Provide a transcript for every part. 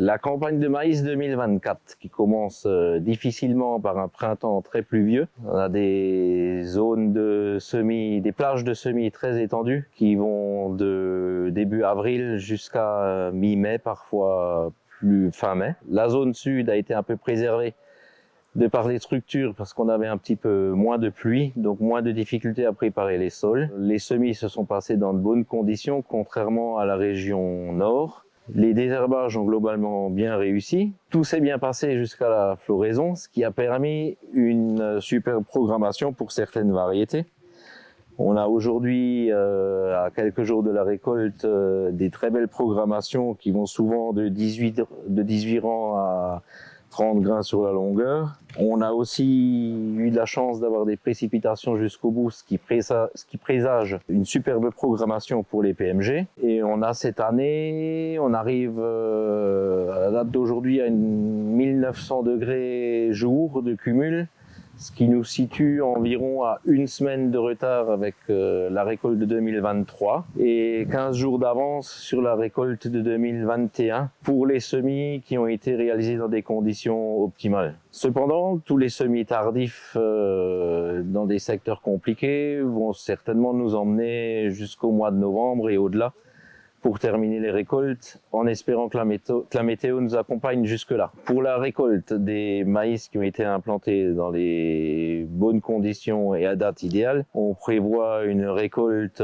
La campagne de maïs 2024 qui commence difficilement par un printemps très pluvieux. On a des zones de semis, des plages de semis très étendues qui vont de début avril jusqu'à mi-mai, parfois plus fin mai. La zone sud a été un peu préservée de par les structures parce qu'on avait un petit peu moins de pluie, donc moins de difficultés à préparer les sols. Les semis se sont passés dans de bonnes conditions, contrairement à la région nord. Les désherbages ont globalement bien réussi. Tout s'est bien passé jusqu'à la floraison, ce qui a permis une super programmation pour certaines variétés. On a aujourd'hui, à quelques jours de la récolte, des très belles programmations qui vont souvent de 18 rangs à 30 grains sur la longueur. On a aussi eu de la chance d'avoir des précipitations jusqu'au bout, ce qui présage une superbe programmation pour les PMG. Et on a cette année, on arrive à la date d'aujourd'hui à 1900 degrés jour de cumul, ce qui nous situe environ à une semaine de retard avec la récolte de 2023 et 15 jours d'avance sur la récolte de 2021 pour les semis qui ont été réalisés dans des conditions optimales. Cependant, tous les semis tardifs dans des secteurs compliqués vont certainement nous emmener jusqu'au mois de novembre et au-delà pour terminer les récoltes, en espérant que la météo nous accompagne jusque-là. Pour la récolte des maïs qui ont été implantés dans les bonnes conditions et à date idéale, on prévoit une récolte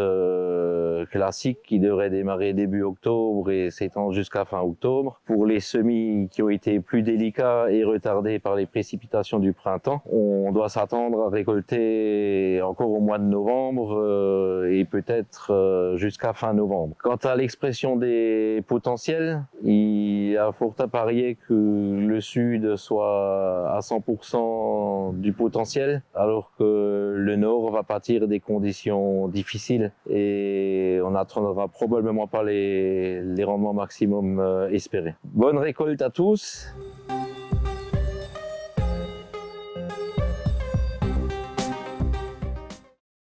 classique qui devrait démarrer début octobre et s'étendre jusqu'à fin octobre. Pour les semis qui ont été plus délicats et retardés par les précipitations du printemps, on doit s'attendre à récolter encore au mois de novembre et peut-être jusqu'à fin novembre. Quant à l'expression des potentiels, il y a fort à parier que le sud soit à 100% du potentiel, alors que le nord va pâtir des conditions difficiles et on n'atteindra probablement pas les rendements maximum espérés. Bonne récolte à tous